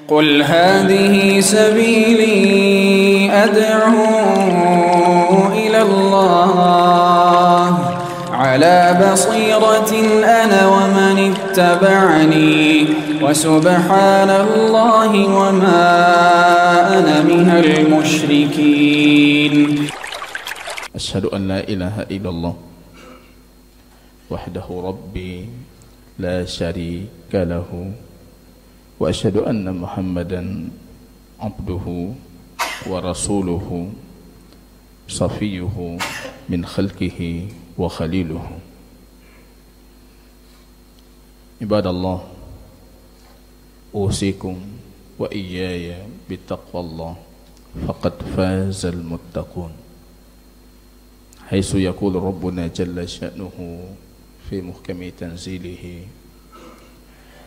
قل هذه سبيلي أدعو إلى الله على بصيرة أنا ومن اتبعني وسبحان الله وما أنا من المشركين. أشهد أن لا إله إلا الله وحده ربي لا شريك له وأشهد أن محمدا عبده ورسوله صفيه من خلقه وخليله. عباد الله، أوصيكم وإياي بتقوى الله فقد فاز المتقون، حيث يقول ربنا جل شأنه في محكم تنزيله: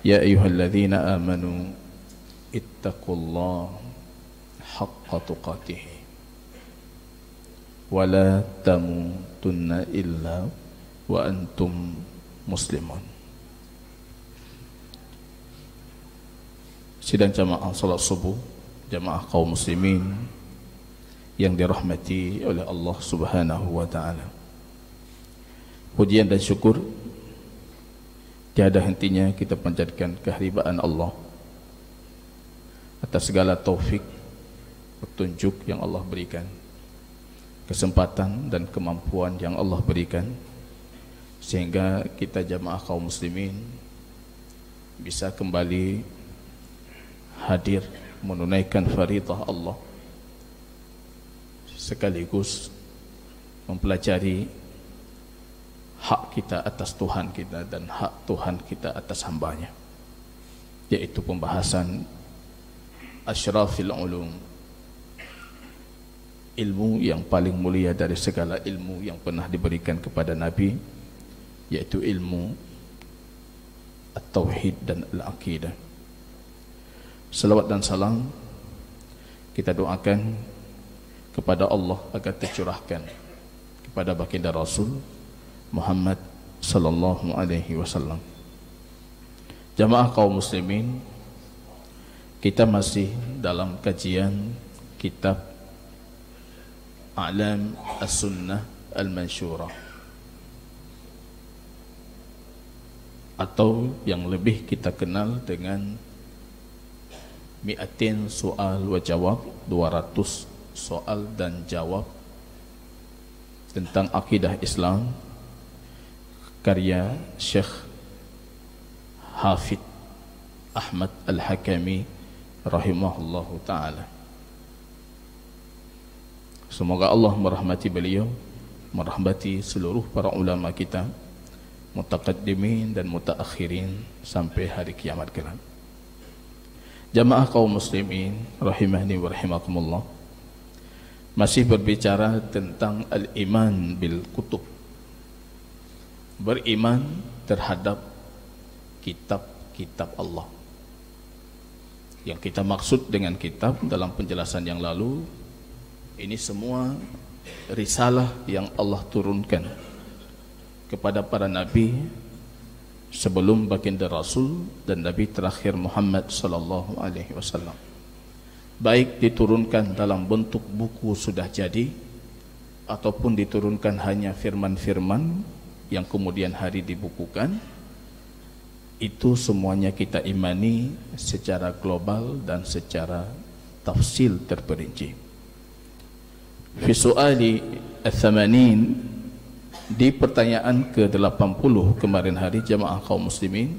يا أيها الذين آمنوا اتقوا الله حق تقاته ولا تموتن إلا وأنتم مسلمون. Sidang jamaah salat subuh, jamaah kaum muslimin yang dirahmati oleh Allah Subhanahu wa taala. Pujian dan syukur tiada hentinya kita panjatkan kehadiran Allah atas segala taufik, petunjuk yang Allah berikan, kesempatan dan kemampuan yang Allah berikan, sehingga kita jamaah kaum muslimin bisa kembali hadir menunaikan faridah Allah, sekaligus mempelajari hak kita atas Tuhan kita dan hak Tuhan kita atas hambanya, yaitu pembahasan asyrafil ulum, ilmu yang paling mulia dari segala ilmu yang pernah diberikan kepada Nabi, yaitu ilmu at-tauhid dan al-aqidah. Salawat dan salam kita doakan kepada Allah agar tercurahkan kepada baginda Rasul Muhammad sallallahu alaihi wasallam. Jamaah kaum muslimin, kita masih dalam kajian kitab A'lam As-Sunnah Al-Mansyurah, atau yang lebih kita kenal dengan Mi'atin soal wa jawab, 200 soal dan jawab tentang akidah Islam, karya Syekh Hafidh Ahmad Al-Hakami rahimahullahu ta'ala. Semoga Allah merahmati beliau, merahmati seluruh para ulama kita, mutaqaddimin dan mutaakhirin sampai hari kiamat kelak. Jamaah kaum muslimin rahimahni wa rahimakumullah, masih berbicara tentang al-iman bil kutub, beriman terhadap kitab-kitab Allah. Yang kita maksud dengan kitab dalam penjelasan yang lalu, ini semua risalah yang Allah turunkan kepada para nabi sebelum baginda Rasul dan Nabi terakhir Muhammad sallallahu alaihi wasallam, baik diturunkan dalam bentuk buku sudah jadi ataupun diturunkan hanya firman-firman yang kemudian hari dibukukan. Itu semuanya kita imani secara global dan secara tafsil terperinci. Fi su'ali ats-tsamanin, di pertanyaan ke-80 kemarin hari jamaah kaum muslimin,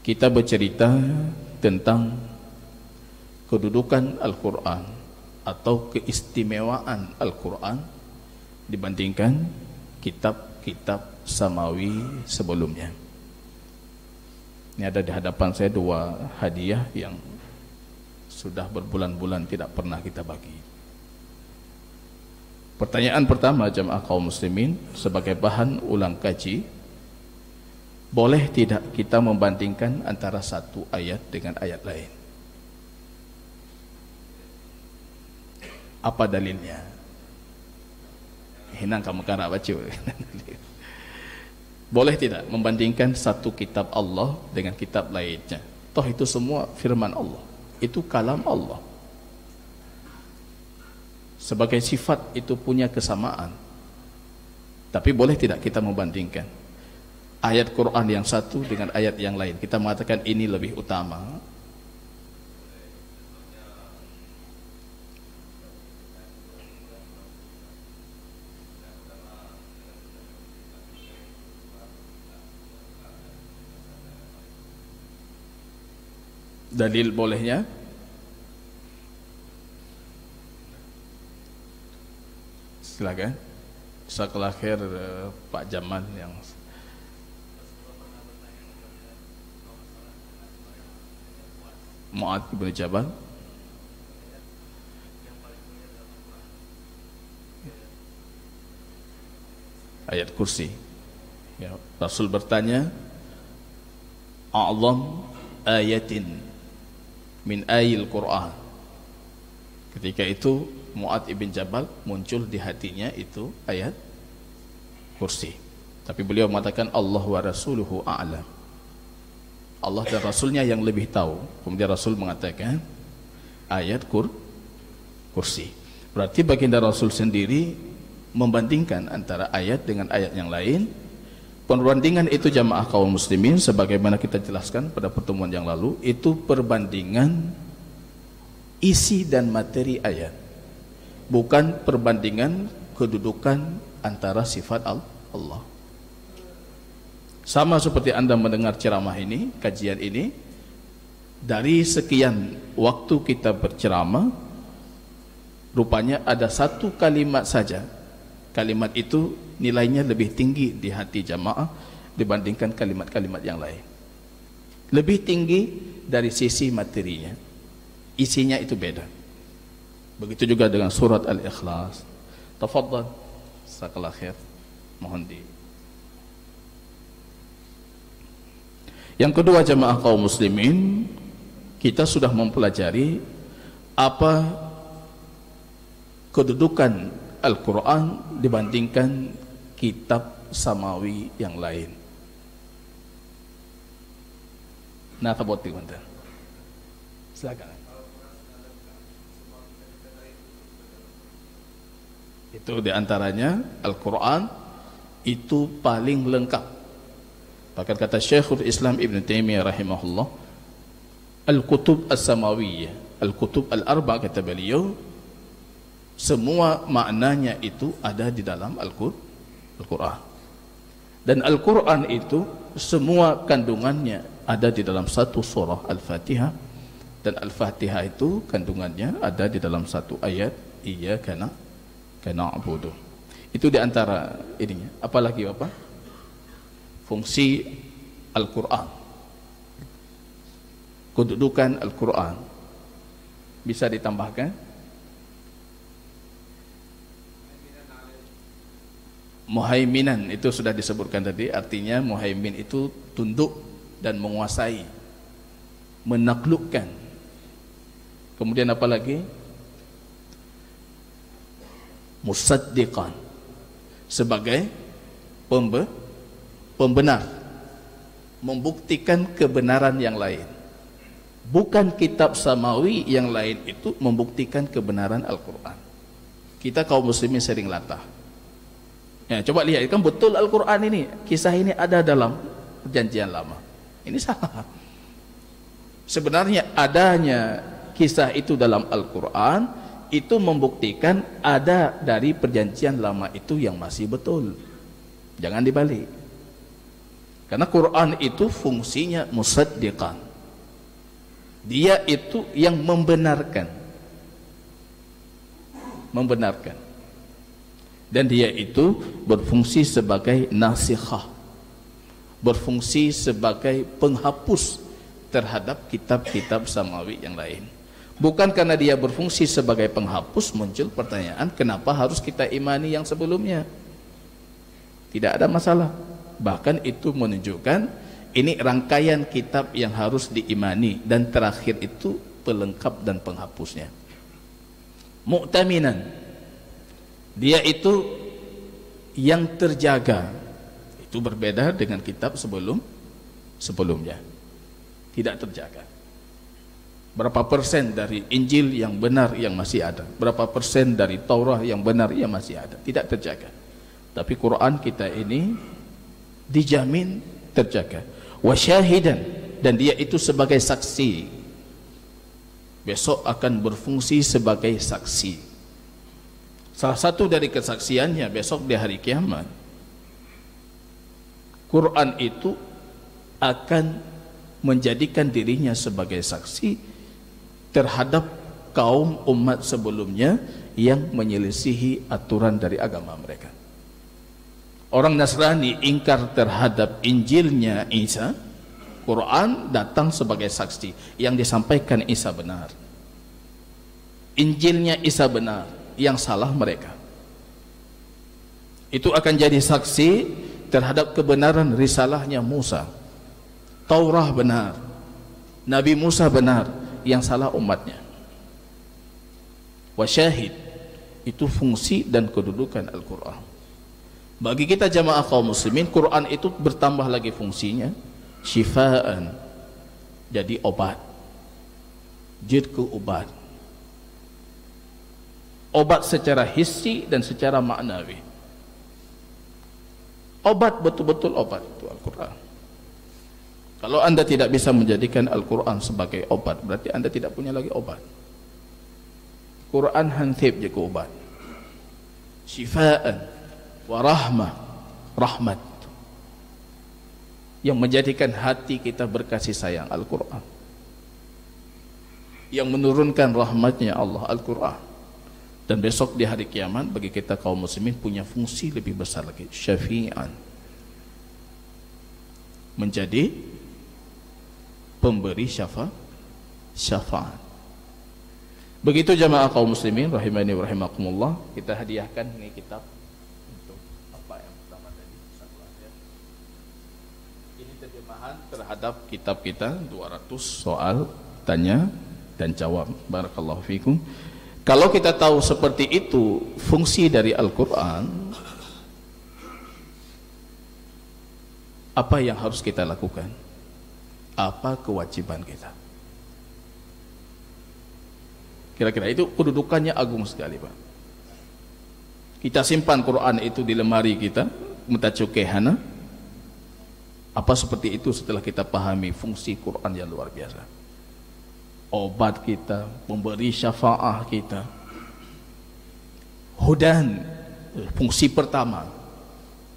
kita bercerita tentang kedudukan Al-Quran atau keistimewaan Al-Quran dibandingkan kitab-kitab samawi sebelumnya. Ini ada di hadapan saya 2 hadiah yang sudah berbulan-bulan tidak pernah kita bagi. Pertanyaan pertama jamaah kaum muslimin sebagai bahan ulang kaji, boleh tidak kita membandingkan antara satu ayat dengan ayat lain? Apa dalilnya? Hinang kamu kara baca. Boleh tidak membandingkan satu kitab Allah dengan kitab lainnya? Toh itu semua firman Allah. itu kalam Allah. Sebagai sifat itu punya kesamaan. Tapi boleh tidak kita membandingkan ayat Quran yang satu dengan ayat yang lain? Kita mengatakan ini lebih utama. Dalil bolehnya? Silakan. Jazakallahu khair Pak Jamal yang Mu'adz bin Jabal. Ayat kursi. Ya, Rasul bertanya, "A'zam ayatin min ayil Qur'an." Ketika itu Mu'adz bin Jabal muncul di hatinya itu ayat kursi. Tapi beliau mengatakan Allah wa rasuluhu a'lam. Allah dan Rasulnya yang lebih tahu. Kemudian Rasul mengatakan ayat kursi. Berarti baginda Rasul sendiri membandingkan antara ayat dengan ayat yang lain. Perbandingan itu jamaah kaum muslimin sebagaimana kita jelaskan pada pertemuan yang lalu, itu perbandingan isi dan materi ayat, bukan perbandingan kedudukan antara sifat Allah. Sama seperti Anda mendengar ceramah ini, kajian ini, dari sekian waktu kita berceramah, rupanya ada satu kalimat saja, kalimat itu nilainya lebih tinggi di hati jamaah dibandingkan kalimat-kalimat yang lain. Lebih tinggi dari sisi materinya, isinya itu beda. Begitu juga dengan surat Al-Ikhlas. Tafadhal, jazakallahu khair. Mohon di. Yang kedua jamaah kaum muslimin, kita sudah mempelajari apa kedudukan Al-Quran dibandingkan kitab samawi yang lain. Nah, taboti bentar. Silakan. Itu diantaranya Al-Quran itu paling lengkap. Bahkan kata Syekhul Islam Ibn Taimiyah rahimahullah, Al-Kutub As-Samawiyah, Al-Kutub Al-Arba' kata beliau, semua maknanya itu ada di dalam Al-Quran. Dan Al-Quran itu semua kandungannya ada di dalam satu surah Al-Fatihah. Dan Al-Fatihah itu kandungannya ada di dalam satu ayat, Iyyaka na'budu. Itu di antara ininya. Apalagi Bapak? Fungsi Al-Quran, kedudukan Al-Quran. Bisa ditambahkan? Muhaiminan itu sudah disebutkan tadi, artinya muhaimin itu tunduk dan menguasai, menaklukkan. Kemudian apa lagi? Musaddiqan, sebagai pembenar, membuktikan kebenaran yang lain. Bukan kitab samawi yang lain itu membuktikan kebenaran Al-Quran. Kita kaum muslimin sering latah. Ya, coba lihat, kan betul Al-Quran ini, kisah ini ada dalam perjanjian lama. Ini salah. Sebenarnya adanya kisah itu dalam Al-Quran itu membuktikan ada dari perjanjian lama itu yang masih betul. Jangan dibalik. Karena Quran itu fungsinya musaddiqan. Dia itu yang membenarkan. Dan dia itu berfungsi sebagai nasikhah, berfungsi sebagai penghapus terhadap kitab-kitab samawi yang lain. Bukan karena dia berfungsi sebagai penghapus muncul pertanyaan kenapa harus kita imani yang sebelumnya. Tidak ada masalah. Bahkan itu menunjukkan ini rangkaian kitab yang harus diimani, dan terakhir itu pelengkap dan penghapusnya. Mu'taminan, dia itu yang terjaga. Itu berbeda dengan kitab sebelumnya. Tidak terjaga. Berapa persen dari Injil yang benar yang masih ada? Berapa persen dari Taurat yang benar yang masih ada? Tidak terjaga. Tapi Quran kita ini dijamin terjaga. Wa syahidan, dan dia itu sebagai saksi. Besok akan berfungsi sebagai saksi. Salah satu dari kesaksiannya besok di hari kiamat, Quran itu akan menjadikan dirinya sebagai saksi terhadap kaum umat sebelumnya yang menyelisihi aturan dari agama mereka. Orang Nasrani ingkar terhadap Injilnya Isa, Quran datang sebagai saksi. Yang disampaikan Isa benar, Injilnya Isa benar, yang salah mereka. Itu akan jadi saksi terhadap kebenaran risalahnya Musa. Taurat benar, Nabi Musa benar, yang salah umatnya. Wasyahid, itu fungsi dan kedudukan Al-Quran. Bagi kita jamaah kaum muslimin, Quran itu bertambah lagi fungsinya, syifaan, jadi obat, jid ke obat, obat secara hissi dan secara maknawi. Obat, betul-betul obat itu Al-Quran. Kalau anda tidak bisa menjadikan Al-Quran sebagai obat, berarti anda tidak punya lagi obat. Quran hantib je ke obat, syifaan wa rahmah, rahmat, yang menjadikan hati kita berkasih sayang Al-Quran, yang menurunkan rahmatnya Allah Al-Quran. Dan besok di hari kiamat bagi kita kaum muslimin punya fungsi lebih besar lagi, syafi'an, menjadi pemberi syafaat. Begitu jamaah kaum muslimin rahimani wa rahimakumullah, kita hadiahkan ini kitab untuk apa yang pertama tadi, satu ayat. Ini terjemahan terhadap kitab kita 200 soal tanya dan jawab. Barakallahu fikum. Kalau kita tahu seperti itu fungsi dari Al-Quran, apa yang harus kita lakukan? Apa kewajiban kita? Kira-kira itu kedudukannya agung sekali, Pak. Kita simpan Quran itu di lemari kita, mutacukehana. Apa seperti itu setelah kita pahami fungsi Quran yang luar biasa? Obat kita, memberi syafaah kita. Hudan, fungsi pertama.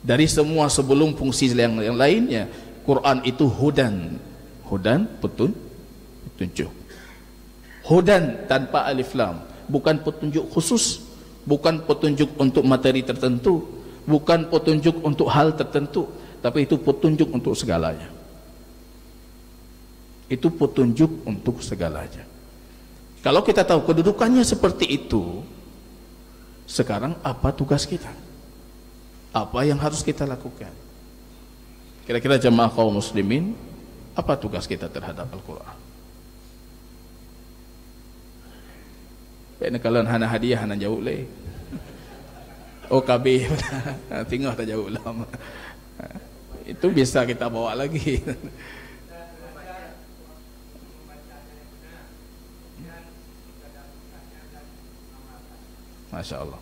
Dari semua sebelum fungsi yang lainnya, Quran itu hudan. Hudan, petunjuk. Hudan tanpa alif lam, bukan petunjuk khusus, bukan petunjuk untuk materi tertentu, bukan petunjuk untuk hal tertentu, tapi itu petunjuk untuk segalanya. Itu petunjuk untuk segalanya. Kalau kita tahu kedudukannya seperti itu, sekarang apa tugas kita? Apa yang harus kita lakukan? Kira-kira jemaah kaum muslimin, apa tugas kita terhadap Al-Quran? Kena kalau hana hadiah hana jauh le. Oh KB tinggal tak jauh lama. Itu bisa kita bawa lagi. Masya Allah.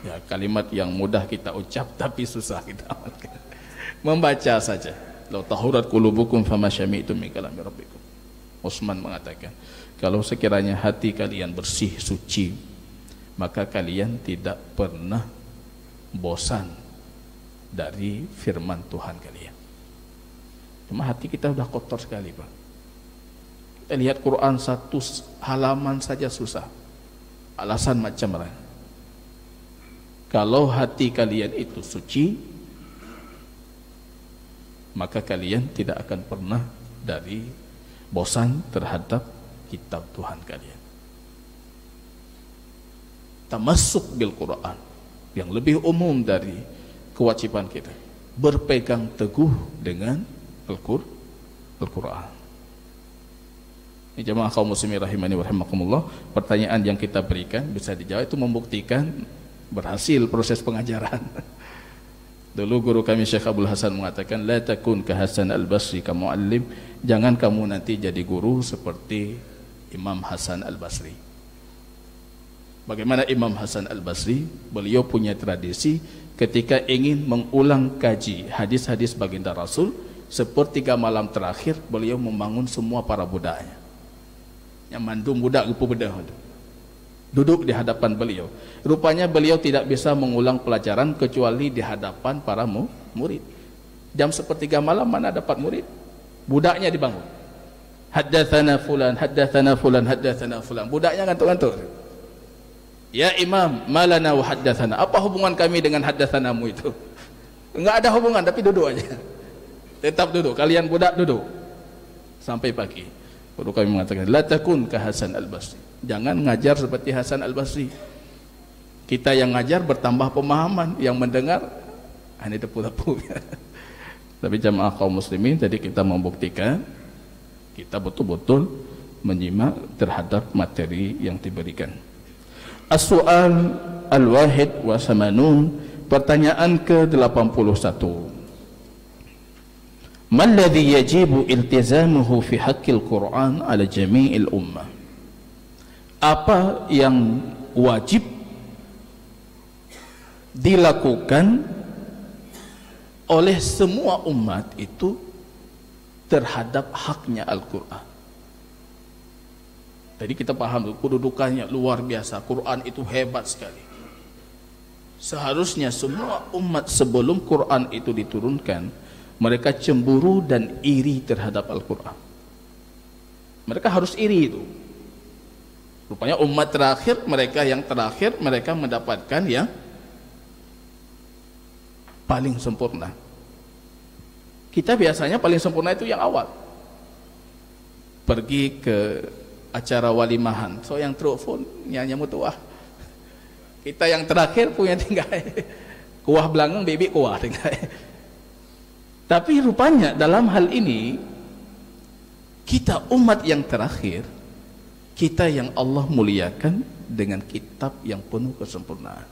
Ya, kalimat yang mudah kita ucap tapi susah kita amalkan. Membaca saja. Lau tahurat qulubukum fama syami'tum min kalami rabbikum. Utsman mengatakan, kalau sekiranya hati kalian bersih, suci, maka kalian tidak pernah bosan dari firman Tuhan kalian. Cuma hati kita sudah kotor sekali, Pak. Kita lihat Quran satu halaman saja susah. Alasan macam mana? Kalau hati kalian itu suci, maka kalian tidak akan pernah dari bosan terhadap kitab Tuhan kalian. Tamassuk bil Quran, yang lebih umum dari kewajiban kita, berpegang teguh dengan Al-Quran. Ini jemaah kaum muslimin rahimani wa rahimakumullah, pertanyaan yang kita berikan bisa dijawab, itu membuktikan berhasil proses pengajaran. Dulu guru kami Syekh Abdul Hasan mengatakan, la takun ka Hasan al-Basri ka muallim, jangan kamu nanti jadi guru seperti Imam Hasan al-Basri. Bagaimana Imam Hasan al-Basri? Beliau punya tradisi ketika ingin mengulang kaji hadis-hadis baginda Rasul, sepertiga malam terakhir beliau membangun semua para budaknya. Yang mandum budak rupa bedah duduk di hadapan beliau. Rupanya beliau tidak bisa mengulang pelajaran kecuali di hadapan para murid. Jam sepertiga malam mana dapat murid? Budaknya dibangun. Haddatsana fulan, haddatsana fulan, haddatsana fulan. Budaknya ngantuk-ngantuk. Ya Imam, malana wa haddatsana. Apa hubungan kami dengan haddatsanamu itu? Enggak ada hubungan, tapi duduk aja. Tetap duduk. Kalian budak duduk sampai pagi. Guru kami mengatakan, la takun ka Hasan al-Basri. Jangan ngajar seperti Hasan al-Basri. Kita yang ngajar bertambah pemahaman, yang mendengar hanya tepu-tepu. Tapi jamaah kaum muslimin, tadi kita membuktikan kita betul-betul menyimak terhadap materi yang diberikan. As-su'al al-wahid wa samanun, pertanyaan ke-81. Ma alladhi yajibu iltizamuhu fi haqqil Qur'an ala jami'il ummah? Apa yang wajib dilakukan oleh semua umat itu terhadap haknya Al-Quran? Jadi kita paham kedudukannya luar biasa. Quran itu hebat sekali. Seharusnya semua umat sebelum Quran itu diturunkan, mereka cemburu dan iri terhadap Al-Quran. Mereka harus iri itu. Rupanya umat terakhir, mereka yang terakhir, mereka mendapatkan yang paling sempurna. Kita biasanya paling sempurna itu yang awal. Pergi ke acara walimahan, so yang telepon nyanyi mutuah. Kita yang terakhir punya tinggal kuah belangang, bibi kuah tinggal. Tapi rupanya dalam hal ini kita umat yang terakhir, kita yang Allah muliakan dengan kitab yang penuh kesempurnaan.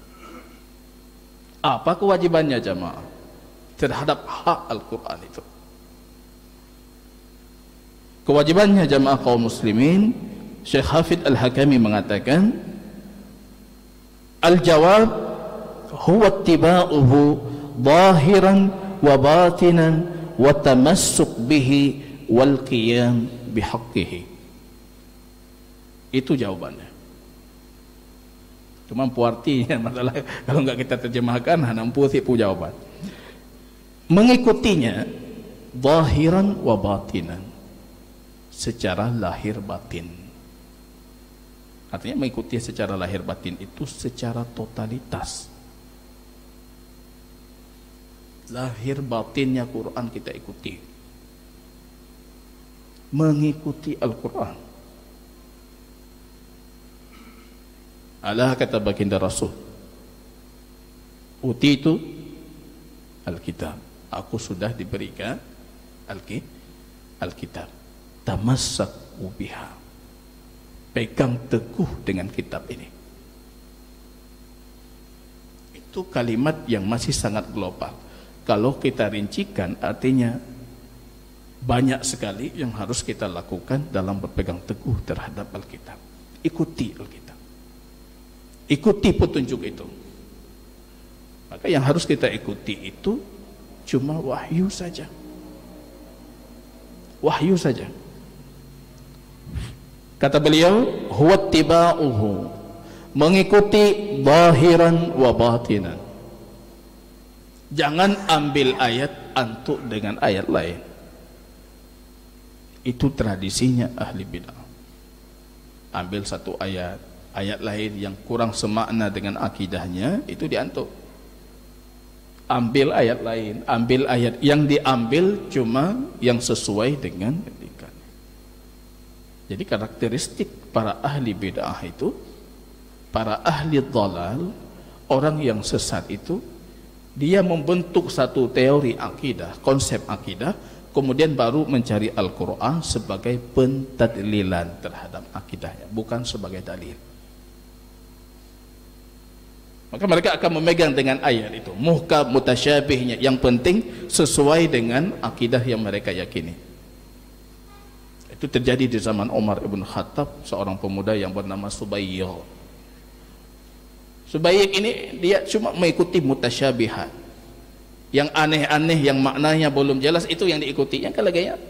Apa kewajibannya jamaah terhadap hak Al-Quran itu? Kewajibannya jamaah kaum muslimin, Syekh Hafidh Al-Hakami mengatakan, al-jawab huwa ittiba'uhu zahiran wa batinan wa tamassuk bihi wal qiyam bihaqqihi. Itu jawabannya. Cuma artinya masalah kalau enggak kita terjemahkan nampu sipu jawaban. Mengikutinya zahiran wa batinan, secara lahir batin. Artinya mengikuti secara lahir batin itu secara totalitas. Lahir batinnya Quran kita ikuti. Mengikuti Al-Quran. Allah kata baginda Rasul, utitu Alkitab, aku sudah diberikan Alkitab. Tamassaku biha, pegang teguh dengan kitab ini. Itu kalimat yang masih sangat global. Kalau kita rincikan, artinya banyak sekali yang harus kita lakukan dalam berpegang teguh terhadap Alkitab. Ikuti Alkitab, ikuti petunjuk itu. Maka yang harus kita ikuti itu cuma wahyu saja. Wahyu saja. Kata beliau, huwa ittiba'uhu, mengikuti zahiran wa batinan. Jangan ambil ayat antuk dengan ayat lain. Itu tradisinya ahli bid'ah. Ambil satu ayat, ayat lain yang kurang semakna dengan akidahnya, itu diantuk. Ambil ayat lain, ambil ayat yang diambil cuma yang sesuai dengan etika. Jadi karakteristik para ahli bid'ah itu, para ahli dhalal, orang yang sesat itu, dia membentuk satu teori akidah, konsep akidah, kemudian baru mencari Al-Quran sebagai pentadlilan terhadap akidahnya, bukan sebagai dalil. Maka mereka akan memegang dengan ayat itu, muhkam mutasyabihnya, yang penting sesuai dengan akidah yang mereka yakini. Itu terjadi di zaman Umar ibn Khattab, seorang pemuda yang bernama Subayy. Subayy ini dia cuma mengikuti mutasyabihat, yang aneh-aneh, yang maknanya belum jelas, itu yang diikuti. Yang kalagaya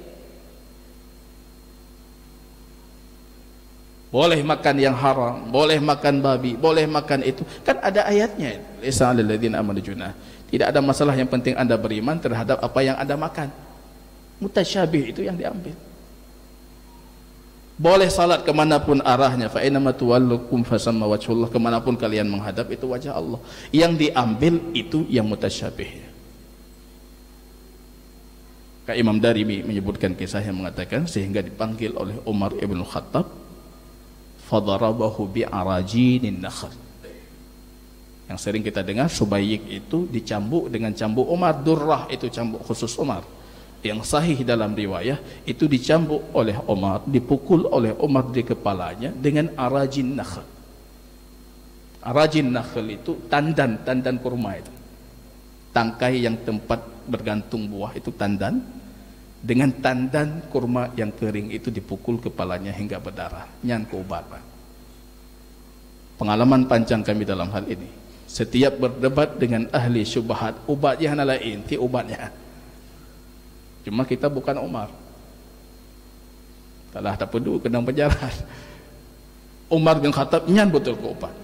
boleh makan yang haram, boleh makan babi, boleh makan itu, kan ada ayatnya. Laisa 'alal ladzina amanu junah. Tidak ada masalah, yang penting Anda beriman terhadap apa yang Anda makan. Mutasyabih itu yang diambil. Boleh salat kemanapun arahnya, fa inama tuwallukum fasamma wajhullah, kemanapun kalian menghadap itu wajah Allah. Yang diambil itu yang mutasyabih. Kak Imam Darimi menyebutkan kisah yang mengatakan, sehingga dipanggil oleh Umar ibn Khattab, fadarabahu bi'arajinin nakhl. Yang sering kita dengar, Subayy itu dicambuk dengan cambuk Umar. Durrah itu cambuk khusus Umar. Yang sahih dalam riwayah itu dicambuk oleh Umar, dipukul oleh Umar di kepalanya dengan arajin nakhl. Arajin nakhl itu tandan kurma itu, tangkai yang tempat bergantung buah itu tandan. Dengan tandan kurma yang kering itu dipukul kepalanya hingga berdarah. Nyan ke ubat. Pengalaman panjang kami dalam hal ini. Setiap berdebat dengan ahli syubhat, ubatnya lain, ti ubatnya. Cuma kita bukan Umar. Talah tak perlu kena penjara. Umar bin Khattab nyan betul ke ubat.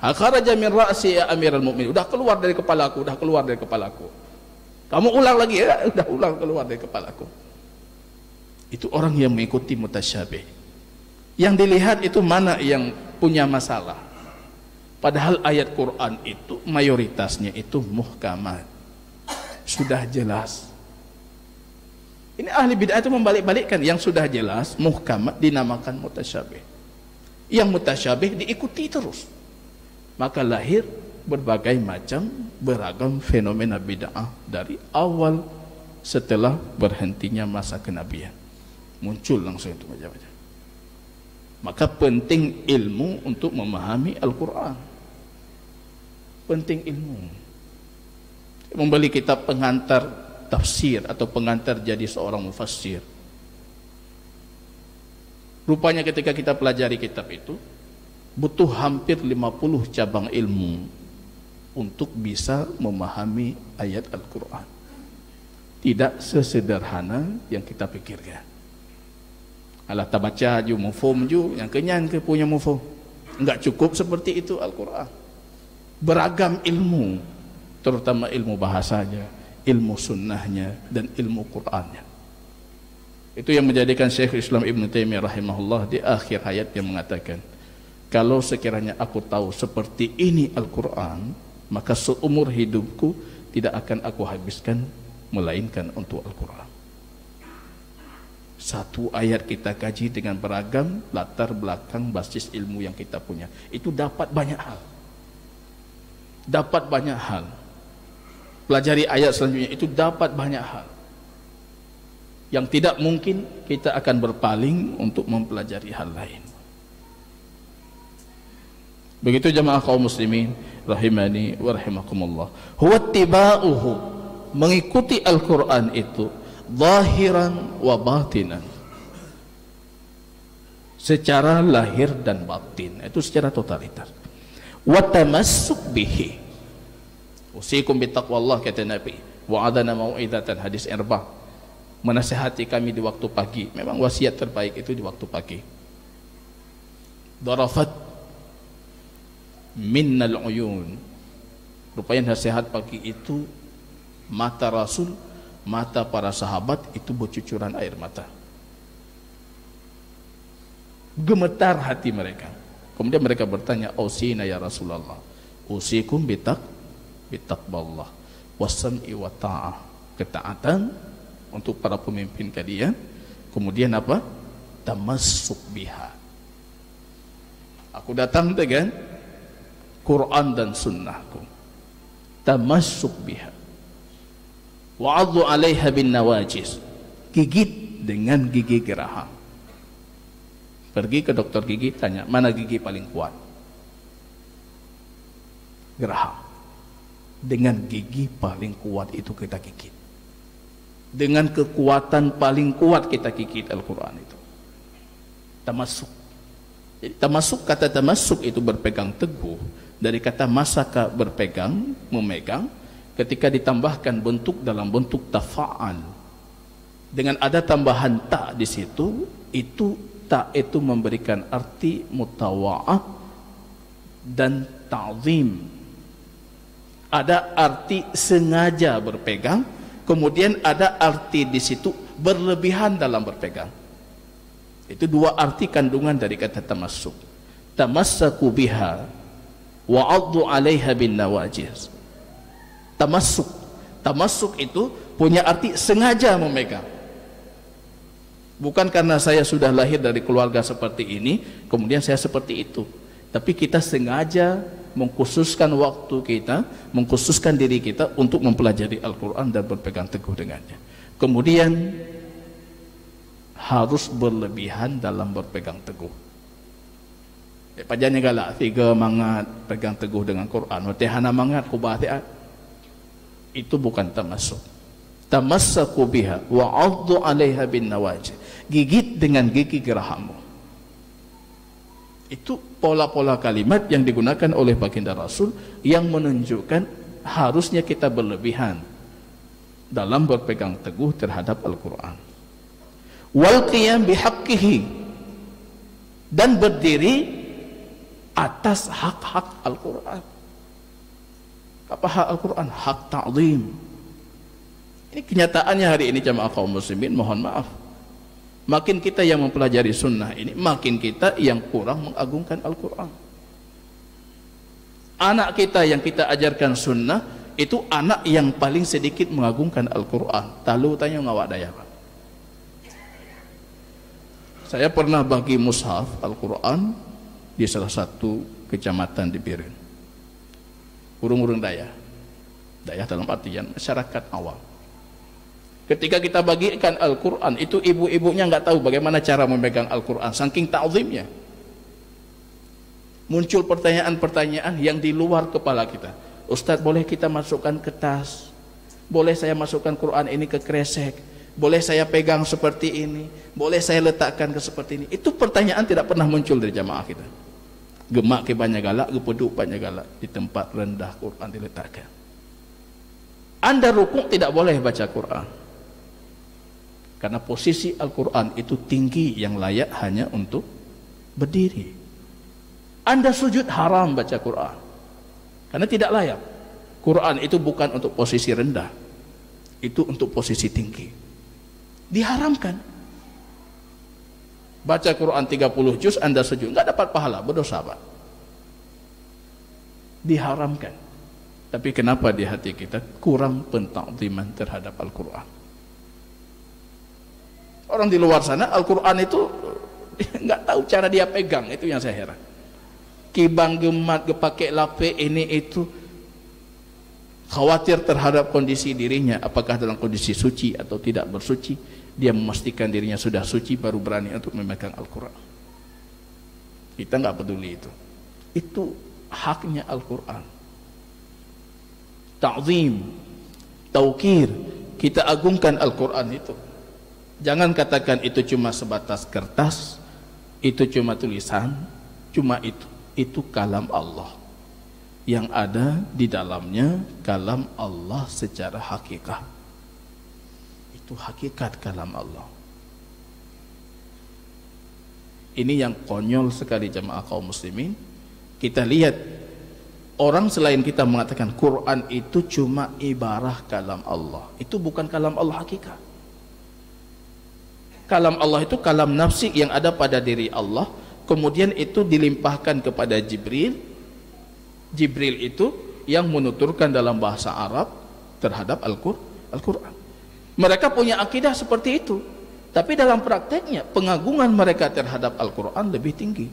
Akharaja min ra'si ya Amirul Mukminin. Udah keluar dari kepalaku, udah keluar dari kepalaku. Kamu ulang lagi ya, udah ulang keluar dari kepalaku. Itu orang yang mengikuti mutasyabih. Yang dilihat itu mana yang punya masalah. Padahal ayat Quran itu mayoritasnya itu muhkamat, sudah jelas. Ini ahli bid'ah itu membalik-balikkan, yang sudah jelas muhkamat dinamakan mutasyabih, yang mutasyabih diikuti terus. Maka lahir berbagai macam beragam fenomena bid'ah dari awal setelah berhentinya masa kenabian. Muncul langsung itu macam-macam. Maka penting ilmu untuk memahami Al-Quran. Penting ilmu. Membeli kitab pengantar tafsir atau pengantar jadi seorang mufassir. Rupanya ketika kita pelajari kitab itu butuh hampir 50 cabang ilmu untuk bisa memahami ayat Al-Quran. Tidak sesederhana yang kita pikirkan. Alah tak baca ju mufhum ju, yang kenyan ke punya mufhum. Enggak cukup seperti itu Al-Quran. Beragam ilmu, terutama ilmu bahasanya, ilmu sunnahnya, dan ilmu Qurannya. Itu yang menjadikan Syekh Islam Ibn Taimiyah rahimahullah di akhir hayat yang mengatakan, kalau sekiranya aku tahu seperti ini Al-Quran, maka seumur hidupku tidak akan aku habiskan melainkan untuk Al-Quran. Satu ayat kita kaji dengan beragam latar belakang basis ilmu yang kita punya, itu dapat banyak hal. Dapat banyak hal. Pelajari ayat selanjutnya itu dapat banyak hal yang tidak mungkin kita akan berpaling untuk mempelajari hal lain. Begitu jamaah kaum muslimin rahimani wa rahimakumullah. Huwa tiba'uhu, mengikuti Al-Quran itu zahiran wa batinan, secara lahir dan batin, itu secara totalitar. Wa tamassuk bihi, usikum bitaqwallah, kata Nabi, wa adana mau'idatan, hadis Irbah, menasihati kami di waktu pagi. Memang wasiat terbaik itu di waktu pagi. Darafat minnal uyun, rupanya nasihat pagi itu mata Rasul, mata para sahabat itu bercucuran air mata, gemetar hati mereka. Kemudian mereka bertanya, ausina ya Rasulullah, usikum bitaqballah wasam'i wa ta'ah, ketaatan untuk para pemimpin kalian. Kemudian apa? Tamassuk biha, aku datang dengan Quran dan sunnahku. Tamassuk biha, wa'adhu 'alaiha bin nawajis, gigit dengan gigi geraham. Pergi ke dokter gigi, tanya mana gigi paling kuat. geraham. Dengan gigi paling kuat itu kita gigit. Dengan kekuatan paling kuat kita gigit Al-Quran itu. Tamasuk. Jadi tamasuk, kata tamasuk itu berpegang teguh. Dari kata masaka berpegang, memegang. Ketika ditambahkan bentuk dalam bentuk tafa'al. Dengan ada tambahan ta di situ, itu ta itu memberikan arti mutawa'ah dan ta'zim. Ada arti sengaja berpegang, kemudian ada arti di situ berlebihan dalam berpegang. Itu dua arti kandungan dari kata tamasuk. Tamassaku biha wa 'addu 'alaiha bin nawajiz. Tamasuk. Tamasuk itu punya arti sengaja memegang. Bukan karena saya sudah lahir dari keluarga seperti ini, kemudian saya seperti itu. Tapi kita sengaja mengkhususkan waktu kita, mengkhususkan diri kita untuk mempelajari Al-Quran dan berpegang teguh dengannya. Kemudian harus berlebihan dalam berpegang teguh. Pajannya galak, tiga mangat pegang teguh dengan Quran. Watihana mangat kubahtiat. Itu bukan tamasuk. Tamassaku biha wa 'addu 'alaiha bin nawajih. Gigit dengan gigi gerahammu. Itu pola-pola kalimat yang digunakan oleh baginda Rasul yang menunjukkan harusnya kita berlebihan dalam berpegang teguh terhadap Al-Quran. Wal qiyam bihaqqihi, dan berdiri atas hak-hak Al-Quran. Apa hak Al-Quran? Hak ta'zim. Ini kenyataannya hari ini jamaah kaum muslimin, mohon maaf. Makin kita yang mempelajari sunnah ini, makin kita yang kurang mengagungkan Al-Quran. Anak kita yang kita ajarkan sunnah, itu anak yang paling sedikit mengagungkan Al-Quran. Talu tanya ngawak daya, Pak. Saya pernah bagi mushaf Al-Quran di salah satu kecamatan di Biren. Urung-urung daya. Daya dalam artian masyarakat awam. Ketika kita bagikan Al-Quran, itu ibu-ibunya nggak tahu bagaimana cara memegang Al-Quran, saking ta'zimnya. Muncul pertanyaan-pertanyaan yang di luar kepala kita. Ustadz, boleh kita masukkan ke tas? Boleh saya masukkan Quran ini ke kresek? Boleh saya pegang seperti ini? Boleh saya letakkan ke seperti ini? Itu pertanyaan tidak pernah muncul dari jamaah kita. Gemak ke banyak galak, gepeduk banyak galak. Di tempat rendah Quran diletakkan. Anda rukuk tidak boleh baca Quran. Karena posisi Al-Quran itu tinggi yang layak hanya untuk berdiri. Anda sujud haram baca Quran. Karena tidak layak. Quran itu bukan untuk posisi rendah. Itu untuk posisi tinggi. Diharamkan. Baca Quran 30 juz Anda sujud, nggak dapat pahala, berdosa, Pak. Diharamkan. Tapi kenapa di hati kita kurang pentakziman terhadap Al-Quran? Orang di luar sana Al-Quran itu nggak tahu cara dia pegang, itu yang saya heran. Kibang gemat pakai lape ini itu, khawatir terhadap kondisi dirinya, apakah dalam kondisi suci atau tidak bersuci. Dia memastikan dirinya sudah suci baru berani untuk memegang Al-Quran. Kita nggak peduli itu. Itu haknya Al-Quran. Ta'zim, taukir, kita agungkan Al-Quran itu. Jangan katakan itu cuma sebatas kertas, itu cuma tulisan, cuma itu kalam Allah. Yang ada di dalamnya kalam Allah secara hakikat. Itu hakikat kalam Allah. Ini yang konyol sekali jamaah kaum muslimin. Kita lihat orang selain kita mengatakan Quran itu cuma ibarah kalam Allah. Itu bukan kalam Allah hakikat. Kalam Allah itu kalam nafsi yang ada pada diri Allah, kemudian itu dilimpahkan kepada Jibril. Jibril itu yang menuturkan dalam bahasa Arab terhadap Al-Quran. Mereka punya akidah seperti itu, tapi dalam prakteknya pengagungan mereka terhadap Al-Quran lebih tinggi.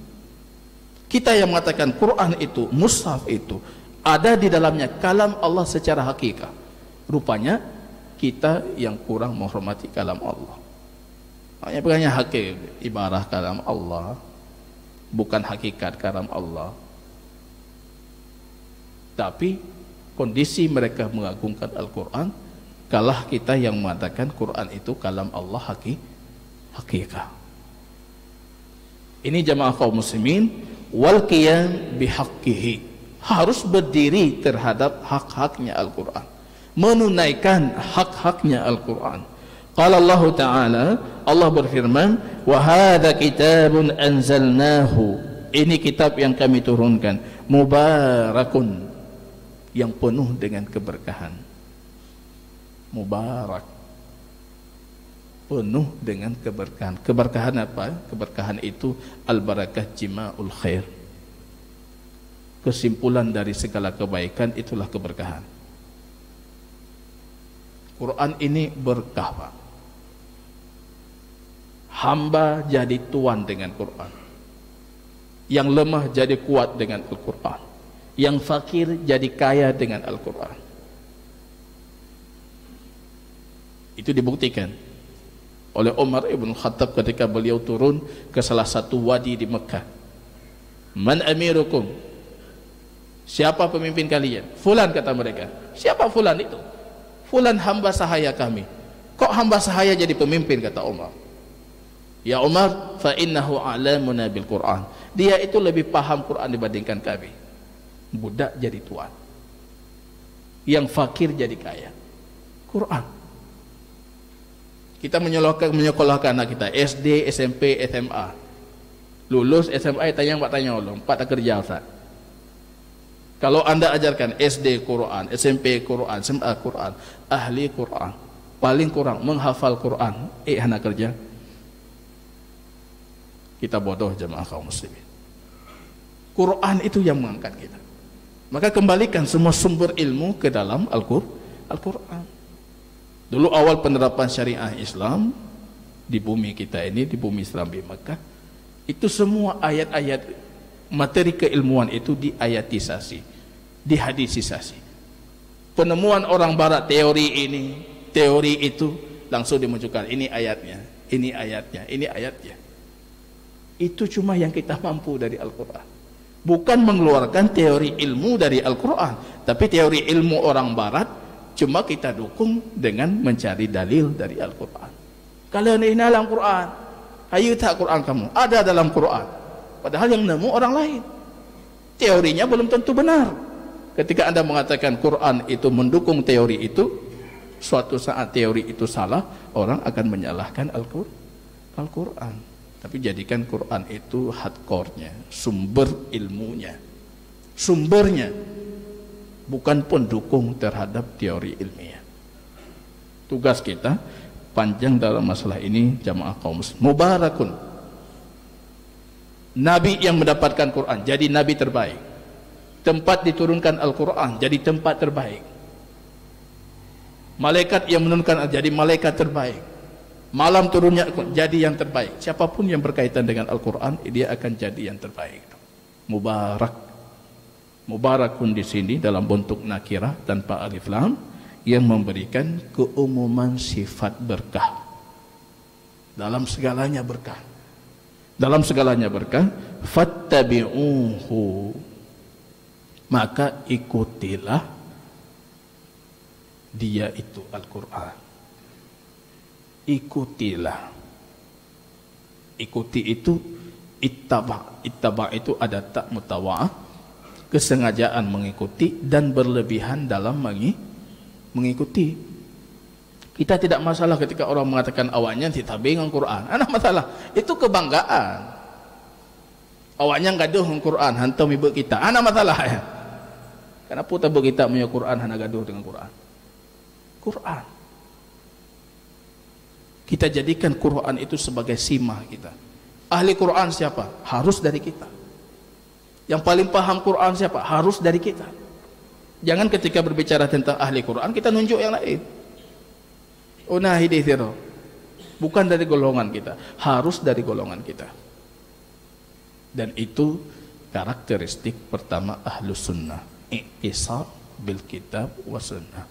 Kita yang mengatakan Quran itu, mushaf itu ada di dalamnya kalam Allah secara hakikat, rupanya kita yang kurang menghormati kalam Allah. Hanya bukannya hakikat ibarah kalam Allah, bukan hakikat kalam Allah. Tapi kondisi mereka mengagungkan Al-Quran kalah kita yang mengatakan Quran itu kalam Allah hakikah. Ini jamaah kaum muslimin, wal qiyam bihaqqihi, harus berdiri terhadap hak-haknya Al-Quran, menunaikan hak-haknya Al-Quran. Qala Allah Ta'ala, Allah berfirman, wa hadza kitabun anzalnahu, ini kitab yang kami turunkan, mubarakun, yang penuh dengan keberkahan. Mubarak, penuh dengan keberkahan. Keberkahan apa? Keberkahan itu al-barakah jima'ul khair, kesimpulan dari segala kebaikan, itulah keberkahan. Quran ini berkah, Pak. Hamba jadi tuan dengan Quran, yang lemah jadi kuat dengan Al-Quran, yang fakir jadi kaya dengan Al-Quran. Itu dibuktikan oleh Umar ibn Khattab ketika beliau turun ke salah satu wadi di Mekah. Man amirukum, siapa pemimpin kalian? Fulan, kata mereka. Siapa Fulan itu? Fulan hamba sahaya kami. Kok hamba sahaya jadi pemimpin, kata Umar. Ya Umar, fa innahu alamuna bil Quran, dia itu lebih paham Quran dibandingkan kami. Budak jadi tuan, yang fakir jadi kaya. Quran. Kita menyekolahkan anak kita SD, SMP, SMA. Lulus SMA tanya ulung, Pak tak kerja Ustaz. Kalau Anda ajarkan SD Quran, SMP Quran, SMA Quran, ahli Quran, paling kurang menghafal Quran, anak kerja. Kita bodoh jemaah kaum muslimin. Quran itu yang mengangkat kita. Maka kembalikan semua sumber ilmu ke dalam Al-Quran. Dulu awal penerapan syariah Islam di bumi kita ini, di bumi Islam di Mekah, itu semua ayat-ayat materi keilmuan itu diayatisasi, dihadisisasi. Penemuan orang barat teori ini, teori itu, langsung dimunculkan ini ayatnya, ini ayatnya, ini ayatnya. Itu cuma yang kita mampu dari Al-Quran. Bukan mengeluarkan teori ilmu dari Al-Quran, tapi teori ilmu orang barat cuma kita dukung dengan mencari dalil dari Al-Quran. Kalian ini dalam Quran, ayo tak Quran kamu ada dalam Quran, padahal yang nemu orang lain. Teorinya belum tentu benar. Ketika Anda mengatakan Quran itu mendukung teori itu, suatu saat teori itu salah, orang akan menyalahkan Al-Quran. Tapi jadikan Quran itu hardcore-nya, sumber ilmunya, sumbernya, bukan pendukung terhadap teori ilmiah. Tugas kita panjang dalam masalah ini jamaah kaum muslim. Mubarakun, Nabi yang mendapatkan Quran jadi Nabi terbaik. Tempat diturunkan Al-Quran jadi tempat terbaik. Malaikat yang menurunkan jadi malaikat terbaik. Malam turunnya jadi yang terbaik. Siapapun yang berkaitan dengan Al-Quran, dia akan jadi yang terbaik. Mubarak. Mubarakun di sini dalam bentuk nakirah tanpa alif lam, yang memberikan keumuman sifat berkah. Dalam segalanya berkah. Dalam segalanya berkah. Fattabi'uhu, maka ikutilah dia itu Al-Quran. Ikutilah. Ikuti itu ittaba. Ittaba itu ada tak mutawa'ah, kesengajaan mengikuti dan berlebihan dalam mengikuti. Kita tidak masalah ketika orang mengatakan awaknya ditabi dengan Quran. Ada masalah. Itu kebanggaan. Awaknya gaduh dengan Quran, hantam ibu kita. Ada masalah ya. Kenapa tabu kita punya Quran hanya gaduh dengan Quran? Quran. Kita jadikan Quran itu sebagai simah kita. Ahli Quran siapa? Harus dari kita. Yang paling paham Quran siapa? Harus dari kita. Jangan ketika berbicara tentang ahli Quran kita nunjuk yang lain. Unahidithiro, bukan dari golongan kita, harus dari golongan kita. Dan itu karakteristik pertama Ahlus Sunnah, i'tisam bil kitab wa sunnah,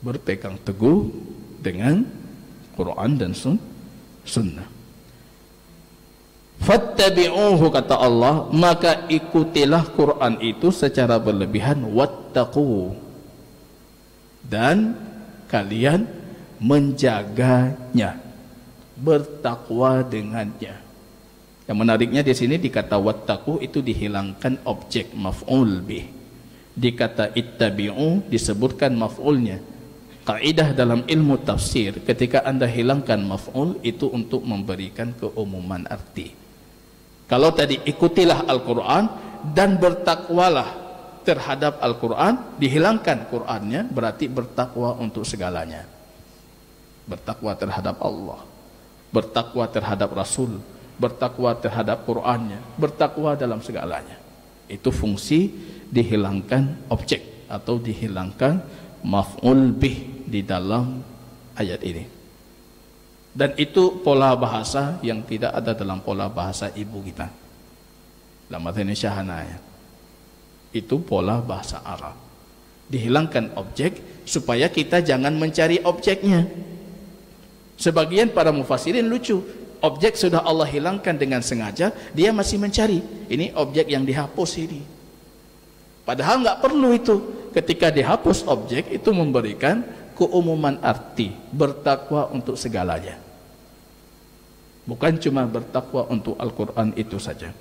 berpegang teguh dengan Quran dan sunnah. Fattabi'uhu, kata Allah, maka ikutilah Quran itu secara berlebihan, wattaqu, dan kalian menjaganya, bertakwa dengannya. Yang menariknya di sini di kata wattaqu itu dihilangkan objek maf'ul bih. Di kata ittabi'u disebutkan maf'ulnya. Kaidah dalam ilmu tafsir, ketika Anda hilangkan maf'ul itu untuk memberikan keumuman arti. Kalau tadi ikutilah Al-Quran dan bertakwalah terhadap Al-Quran, dihilangkan Qurannya, berarti bertakwa untuk segalanya. Bertakwa terhadap Allah, bertakwa terhadap Rasul, bertakwa terhadap Qurannya, bertakwa dalam segalanya. Itu fungsi dihilangkan objek atau dihilangkan maf'ul bih di dalam ayat ini. Dan itu pola bahasa yang tidak ada dalam pola bahasa ibu kita. Dalam bahasa Indonesia hanaya. Itu pola bahasa Arab. Dihilangkan objek supaya kita jangan mencari objeknya. Sebagian para mufassirin lucu. Objek sudah Allah hilangkan dengan sengaja, dia masih mencari. Ini objek yang dihapus ini. Padahal nggak perlu itu. Ketika dihapus objek itu memberikan keumuman arti, bertakwa untuk segalanya. Bukan cuma bertakwa untuk Al-Quran itu saja.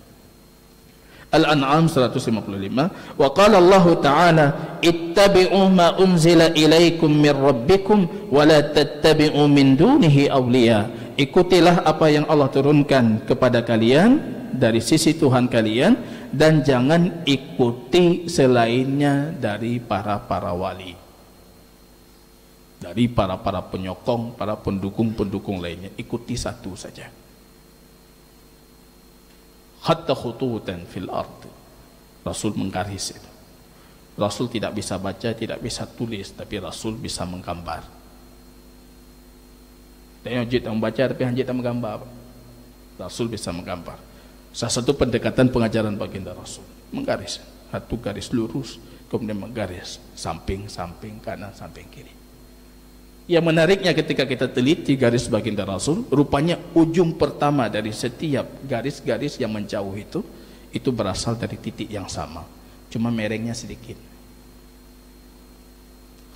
Al-An'am 155. Wa qala Allah Ta'ala ittabi'u ma unzila ilaikum min rabbikum wa la tattabi'u min dunihi awliya. Ikutilah apa yang Allah turunkan kepada kalian dari sisi Tuhan kalian, dan jangan ikuti selainnya dari para wali, dari para penyokong, para pendukung lainnya. Ikuti satu saja. Hatta khututan fil ard. Rasul menggaris itu. Rasul tidak bisa baca, tidak bisa tulis, tapi Rasul bisa menggambar. Tidak hanya membaca, tapi hanya menggambar. Rasul bisa menggambar. Salah satu pendekatan pengajaran baginda Rasul, menggaris satu garis lurus, kemudian menggaris samping, kanan, samping, kiri. Yang menariknya ketika kita teliti garis baginda Rasul, rupanya ujung pertama dari setiap garis-garis yang menjauh itu berasal dari titik yang sama, cuma merengnya sedikit.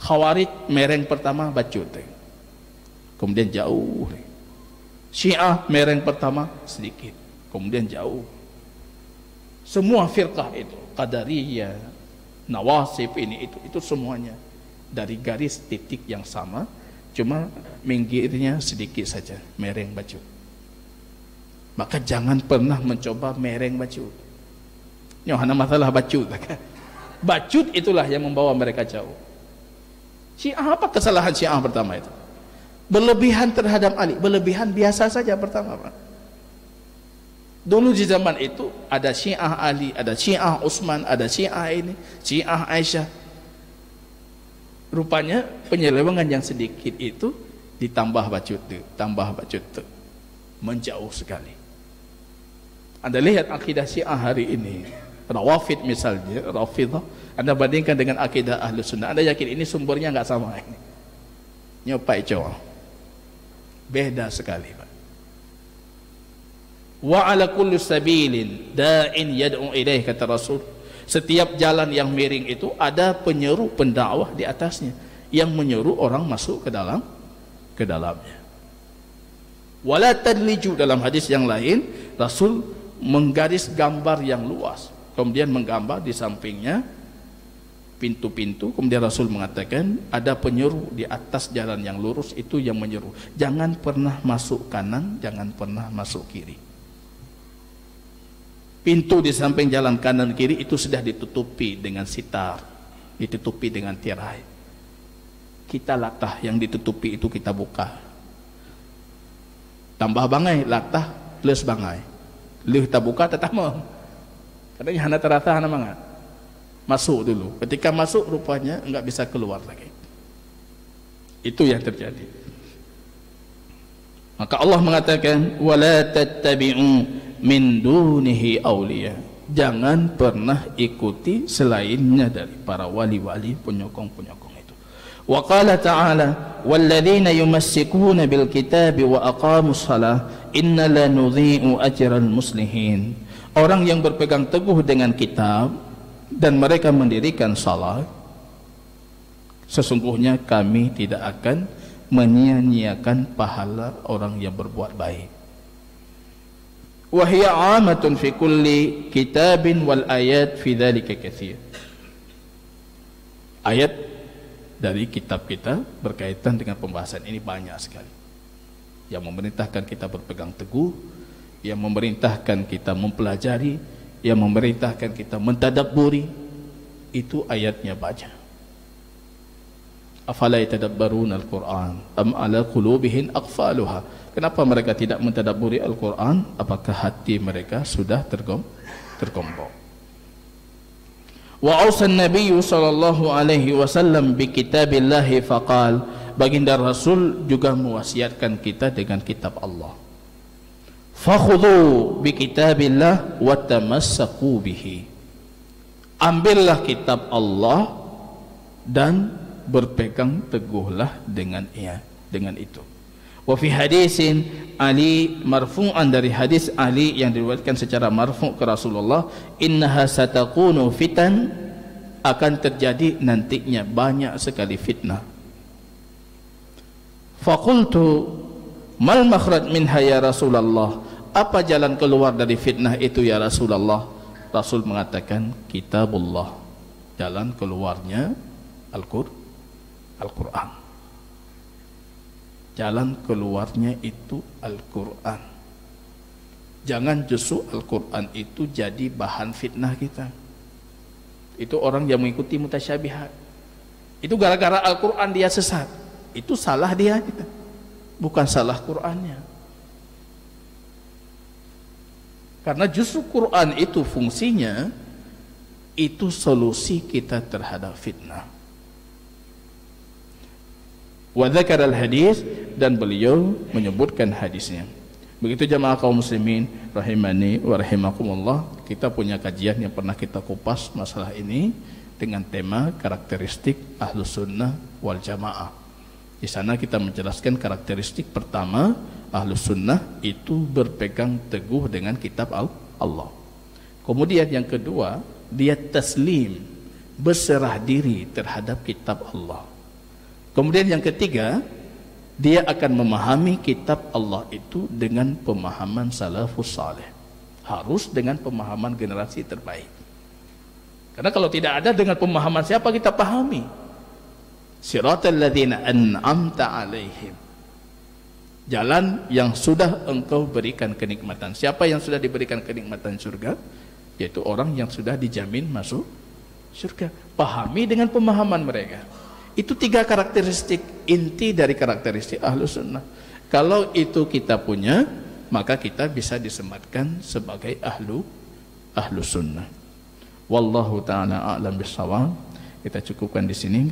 Khawarij mereng pertama bacut, kemudian jauh. Syiah mereng pertama sedikit, kemudian jauh. Semua firqah itu, Qadariyah, Nawasib, ini itu semuanya dari garis titik yang sama, cuma minggirnya sedikit saja, mereng bacut. Maka jangan pernah mencoba mereng bacut. Ini hanya masalah bacut. Bacut itulah yang membawa mereka jauh. Syiah, apa kesalahan Syiah pertama itu? Berlebihan terhadap Ali, berlebihan biasa saja pertama, Pak. Dulu di zaman itu ada Syiah Ali, ada Syiah Utsman, ada Syiah ini, Syiah Aisyah. Rupanya penyelewengan yang sedikit itu ditambah bacut, menjauh sekali. Anda lihat akidah Syiah hari ini, Rawafid misalnya, Rafidah, Anda bandingkan dengan akidah Ahlus Sunnah, Anda yakin ini sumbernya nggak sama ini? Nyopai coba. Beda sekali, Pak. Wa ala kulli sabilin da'in yad'u ilaih, kata Rasul. Setiap jalan yang miring itu ada penyeru pendakwah di atasnya yang menyeru orang masuk ke dalamnya. Wala tadliju, dalam hadis yang lain Rasul menggaris gambar yang luas, kemudian menggambar di sampingnya pintu-pintu, kemudian Rasul mengatakan ada penyeru di atas jalan yang lurus, itu yang menyeru, jangan pernah masuk kanan, jangan pernah masuk kiri. Pintu di samping jalan kanan kiri itu sudah ditutupi dengan sitar, ditutupi dengan tirai. Kita latah yang ditutupi itu kita buka. Tambah bangai latah plus bangai. Lihat kita buka tetap mau. Katanya hana terasa hana mangat. Masuk dulu. Ketika masuk rupanya enggak bisa keluar lagi. Itu yang terjadi. Maka Allah mengatakan wala tattabi'u min dunihi awliya. Jangan pernah ikuti selainnya dari para wali-wali, penyokong-penyokong itu. Wa qala ta'ala walladzina yumassikuna bil kitabi wa aqamus shalah inna la nudhi'u ajral muslihin. Orang yang berpegang teguh dengan kitab dan mereka mendirikan salat, sesungguhnya kami tidak akan menyia-nyiakan pahala orang yang berbuat baik. Wa hiya 'amatun fi kulli kitabin wal ayat fi dzalika katsir. Ayat dari kitab kita berkaitan dengan pembahasan ini banyak sekali, yang memerintahkan kita berpegang teguh, yang memerintahkan kita mempelajari, yang memerintahkan kita mentadabburi. Itu ayatnya banyak. Afala yatadabbaruna al-Quran am ala qulubihin aqfaluha. Kenapa mereka tidak mentadabburi Al-Quran? Apakah hati mereka sudah tergombong? Wa ausan Nabi sallallahu alaihi wasallam bi kitabillahi faqal. Baginda Rasul juga mewasiatkan kita dengan kitab Allah. Fakhudhu bi kitabillah wa tamassaku bihi. Ambillah kitab Allah dan berpegang teguhlah dengan itu. Wa fi hadisin Ali marfu'an, dari hadis Ali yang diriwayatkan secara marfu' ke Rasulullah, innaha satakunu fitan, akan terjadi nantinya banyak sekali fitnah. Faqultu mal makhraj minha ya Rasulullah, apa jalan keluar dari fitnah itu ya Rasulullah? Rasul mengatakan kitabullah, jalan keluarnya Al-Quran. Jalan keluarnya itu Al-Quran. Jangan justru Al-Quran itu jadi bahan fitnah kita. Itu orang yang mengikuti mutasyabihat. Itu gara-gara Al-Quran dia sesat. Itu salah dia, bukan salah Qurannya. Karena justru Quran itu fungsinya itu solusi kita terhadap fitnah. Wa dzakara al-hadis, dan beliau menyebutkan hadisnya. Begitu jamaah kaum muslimin rahimani wa rahimakumullah, kita punya kajian yang pernah kita kupas masalah ini dengan tema karakteristik Ahlus Sunnah wal Jamaah. Di sana kita menjelaskan karakteristik pertama, Ahlus Sunnah itu berpegang teguh dengan kitab Allah. Kemudian yang kedua, dia taslim, berserah diri terhadap kitab Allah. Kemudian yang ketiga, dia akan memahami kitab Allah itu dengan pemahaman salafus saleh. Harus dengan pemahaman generasi terbaik. Karena kalau tidak ada dengan pemahaman siapa kita pahami? Siratal ladzina an'amta alaihim. Jalan yang sudah engkau berikan kenikmatan. Siapa yang sudah diberikan kenikmatan surga? Yaitu orang yang sudah dijamin masuk surga. Pahami dengan pemahaman mereka. Itu tiga karakteristik inti dari karakteristik Ahlus Sunnah. Kalau itu kita punya, maka kita bisa disematkan sebagai Ahlus Sunnah. Wallahu ta'ala a'lam bishawab. Kita cukupkan di sini.